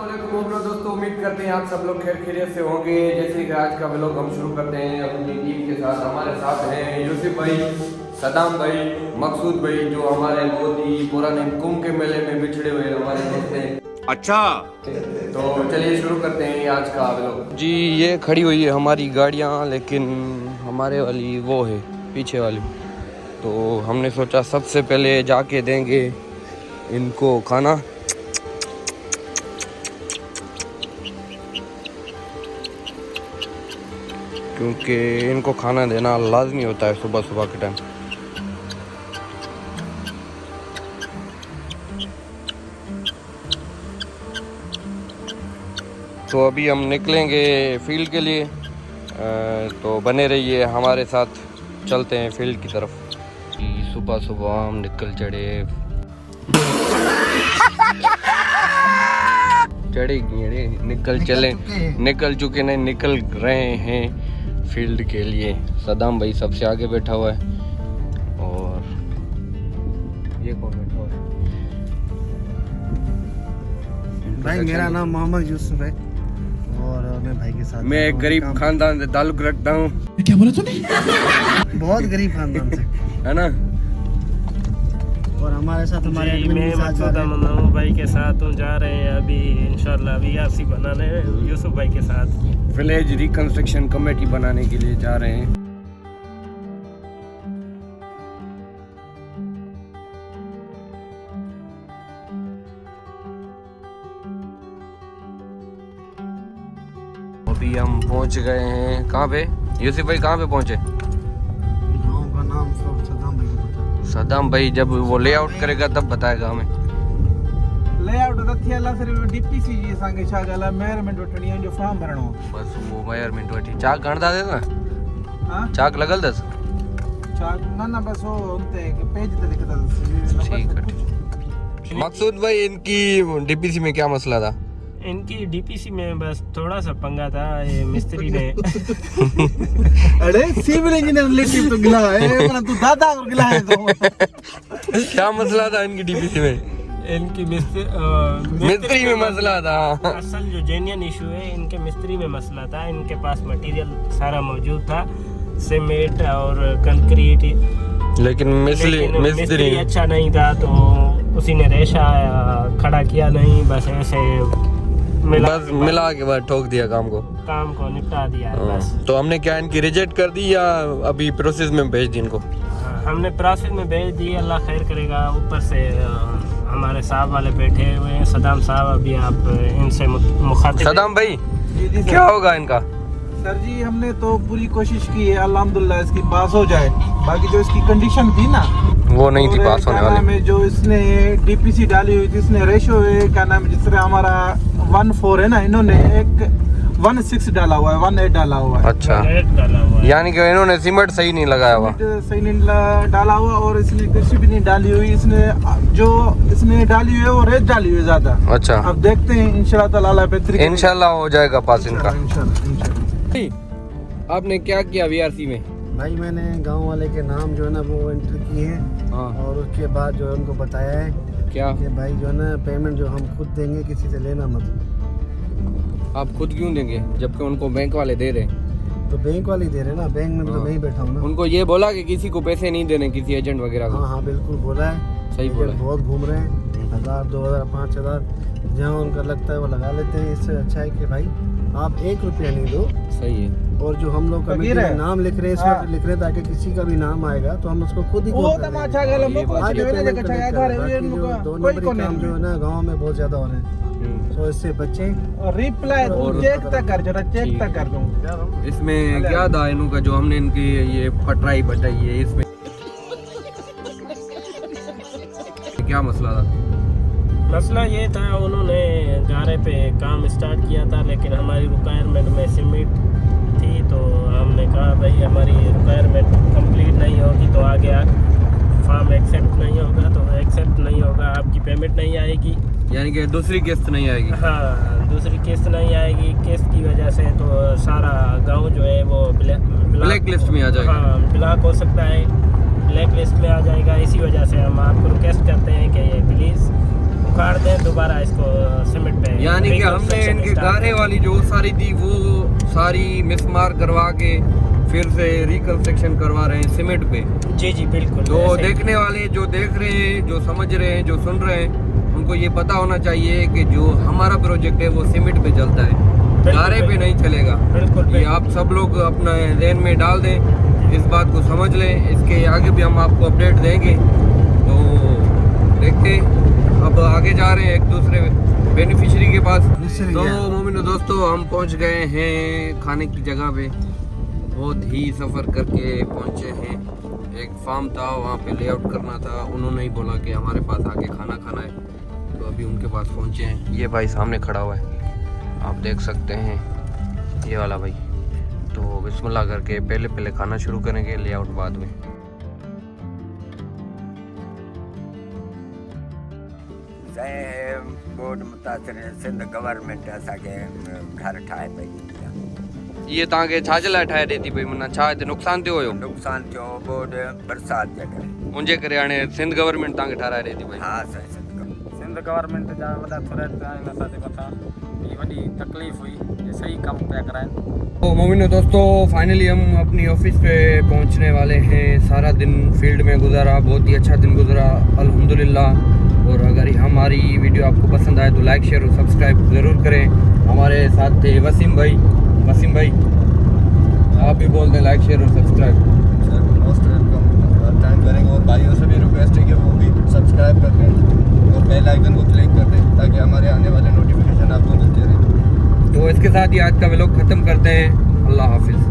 अस्सलामुअलैकुम दोस्तों, उम्मीद करते हैं आप सब लोग खैरियत से होंगे। जैसे कि आज का व्लॉग हम शुरू करते हैं अपनी टीम के साथ। हमारे साथ हैं यूसुफ भाई, सदाम भाई, मकसूद भाई, जो हमारे बहुत ही पुराने कुंभ के मेले में बिछड़े हुए हमारे दोस्त हैं। अच्छा, तो चलिए शुरू करते हैं आज का व्लॉग। जी, ये खड़ी हुई है हमारी गाड़ियाँ, लेकिन हमारे वाली वो है पीछे वाली। तो हमने सोचा सबसे पहले जाके देंगे इनको खाना। क्योंकि इनको खाना देना लाजमी होता है सुबह सुबह के टाइम। तो अभी हम निकलेंगे फील्ड के लिए, तो बने रहिए हमारे साथ। चलते हैं फील्ड की तरफ। सुबह सुबह हम निकल निकल चुके नहीं, निकल रहे हैं फील्ड के लिए। सदाम भाई सबसे आगे बैठा हुआ है, और ये कौन बैठा हुआ है? भाई मेरा नाम मोहम्मद यूसुफ है और मैं भाई के साथ। मैं एक गरीब खानदान से ताल्लुक रखता हूँ। क्या बोला तूने? बहुत गरीब खानदान से है ना। और हमारे साथ हमारे एडमिन मैं के साथ जा रहे हैं। मकसूद भाई के साथ जा रहे हैं अभी इंशाल्लाह VRC बनाने यूसुफ भाई के साथ। विलेज रिकंस्ट्रक्शन कमेटी बनाने के लिए जा रहे हैं। अभी हम पहुंच गए हैं। कहाँ पे यूसुफ भाई, कहाँ पे पहुंचे? गाँव का नाम सब सदाम भाई को पता है। सदाम भाई जब वो लेआउट करेगा तब बताएगा हमें। लेआउट थियल सिर्फ DPC जी असांखे छा ॻाल्हि आहे, मेयरमेंट वठणी आहे, जो फॉर्म भरणो आहे। बस वो मेयरमेंट वठी चाक हणंदा ना। हाँ चाक लगल दस। छा ना बस वो उनते पेज ते लिखंदसि। ठीक है। मकसूद भाई, इनकी DPC में क्या मसला था? इनकी DPC में बस थोड़ा सा पंगा था, ये मिस्त्री ने अरे सिविल इंजीनियर रिलेटिव तो गिला है, पर तू दादा और गिला है तो क्या मसला था इनकी DPC में? इनकी मिस्त्री में मसला था। असल जो जेन्युइन इशू है, इनके मिस्त्री में मसला था। इनके पास मटेरियल सारा मौजूद था, सीमेंट और कंक्रीट, लेकिन मिस्त्री अच्छा नहीं था। तो उसी ने रेशा खड़ा किया नहीं, बस ऐसे मिला के बाद ठोक दिया काम को निपटा दिया है बस। तो हमने क्या इनकी रिजेक्ट कर दी या अभी प्रोसेस में भेज दी इनको? हमने प्रोसेस में भेज दी, अल्लाह खैर करेगा। ऊपर से हमारे साहब वाले बैठे हुए हैं, सदाम साहब। अभी आप इनसे मुखातिब। सदाम भाई, जी जी क्या होगा इनका? सर जी, हमने तो पूरी कोशिश की है, अल्हम्दुलिल्लाह इसकी पास हो जाए। बाकी जो इसकी कंडीशन थी ना, वो नहीं थी पास होने वाली। में जो इसने DPC डाली हुई थी, इसने रेशो है क्या नाम, जिस तरह हमारा 1:4 है ना, इन्होंने एक 1:6 डाला हुआ है, 1:8 डाला हुआ है। अच्छा, डाला हुआ है। यानी कि इन्होंने सीमेंट सही नहीं लगाया हुआ। सही नहीं डाला हुआ, और इसने कृषि भी नहीं डाली हुई। इसने डाली हुई है वो रेत डाली हुई है ज्यादा। अच्छा, अब देखते हैं इंशाल्लाह ताला बेहतरी। इंशाल्लाह हो जाएगा पास इनका। इंशाल्लाह। आपने क्या किया VRC में? भाई मैंने गांव वाले के नाम जो है ना वो एंटर किए हैं, हाँ। और उसके बाद जो है उनको बताया है क्या? कि भाई जो है ना पेमेंट जो हम खुद देंगे, किसी से लेना मत। आप खुद क्यों देंगे जबकि उनको बैंक वाले दे रहे? तो बैंक वाले दे रहे ना, बैंक में तो नहीं बैठा हूँ ना। उनको ये बोला कि किसी को पैसे नहीं देने, किसी एजेंट वगैरह को? हाँ बिल्कुल बोला है। सही बोला है। बहुत घूम रहे हैं, 1000 2000 5000 जहाँ उनका लगता है वो लगा लेते हैं। इससे अच्छा है कि भाई आप 1 रुपया नहीं दो। सही है। और जो हम लोग कमेटी में नाम लिख रहे हैं, इसमें लिख रहे हैं ताकि किसी का भी नाम आएगा तो हम उसको खुद ही वो तमाशा गल मको आगे जो पेमेंट है कनेक्ट ना, करें। बाकी जो 2 नंबरी काम जो है ना गाँव में बहुत ज्यादा हो रहे हैं, तो इससे बच्चे। रिप्लाई चेक तक कर, जरा चेक तक कर दूं। इसमें क्या था इनका, जो हमने इनकी ये पटराई बटाई है, इसमें क्या मसला था? मसला ये था, उन्होंने गारे पे काम स्टार्ट किया था, लेकिन हमारी रिक्वायरमेंट में सीमेंट थी। तो हमने कहा भाई हमारी रिक्वायरमेंट कंप्लीट नहीं होगी तो आगे फॉर्म एक्सेप्ट नहीं होगा, तो एक्सेप्ट नहीं होगा, आपकी पेमेंट नहीं आएगी। यानी कि दूसरी किस्त नहीं आएगी? हाँ, दूसरी किस्त नहीं आएगी। किस्त की वजह से तो सारा गांव जो है वो ब्लैक लिस्ट में आ जाएगा। हाँ, ब्लॉक हो सकता है, ब्लैक लिस्ट में आ जाएगा। इसी वजह से हम आपको रिक्वेस्ट करते हैं कि ये प्लीज़ उखाड़ दें दोबारा इसको सीमेंट पे। यानी कि Vehicle हमने section इनके start गारे वाली जो सारी थी वो सारी मिसमार करवा के फिर से रिकंस्ट्रक्शन करवा रहे हैं सीमेंट पे। जी जी बिल्कुल। तो ऐसे ही। देखने वाले जो देख रहे हैं, जो समझ रहे हैं, जो सुन रहे हैं, उनको ये पता होना चाहिए कि जो हमारा प्रोजेक्ट है वो सीमेंट पे चलता है, गारे पे नहीं चलेगा। बिल्कुल ये आप सब लोग अपना ध्यान में डाल दें, इस बात को समझ लें। इसके आगे भी हम आपको अपडेट देंगे। तो देखते हैं, अब आगे जा रहे हैं एक दूसरे बेनिफिशियरी के पास। तो मोमिनो दोस्तों, हम पहुंच गए हैं खाने की जगह पे। बहुत ही सफ़र करके पहुंचे हैं। एक फार्म था, वहाँ पे लेआउट करना था। उन्होंने ही बोला कि हमारे पास आके खाना खाना है, तो अभी उनके पास पहुंचे हैं। ये भाई सामने खड़ा हुआ है, आप देख सकते हैं, ये वाला भाई। तो बिस्मिल्लाह करके पहले खाना शुरू करेंगे, लेआउट बाद में। बोर्ड मुतासिर सिंध गवर्नमेंट असांखे घर ठाहे पई। ये तव्हांखे छाजे लाइ ठाहे ॾिए थी पई, माना छा हिते नुक़सानु थियो हुयो? नुक़सानु थियो बोर्ड बरसाति जे करे। उनजे करे हाणे सिंध गवर्नमेंट तव्हांखे ठाराए ॾिए थी पई। हा साईं, सिंध गवर्नमेंट जा वॾा थोरेट आहिनि असांजे मथां, हीअ वॾी तकलीफ़ हुई, ये सही कम पिया कराइनि। तो मोमिनो दोस्तों, फाइनली हम अपनी ऑफिस पे पहुंचने वाले हैं। सारा दिन फील्ड में गुजारा, बहुत ही अच्छा दिन गुजरा अल्हम्दुलिल्लाह। और अगर हमारी वीडियो आपको पसंद आए तो लाइक शेयर और सब्सक्राइब ज़रूर करें। हमारे साथ थे वसीम भाई। वसीम भाई आप भी बोल दें लाइक शेयर और subscribe. Sir most welcome, time करेंगे। और भाइयों से भी रिक्वेस्ट है कि वो भी सब्सक्राइब कर दें और बेल आइकन को क्लिक कर दें ताकि हमारे आने वाले नोटिफिकेशन आपको मिलते रहें। तो इसके साथ ही आज का व्लॉग ख़त्म करते हैं। अल्लाह हाफिज़।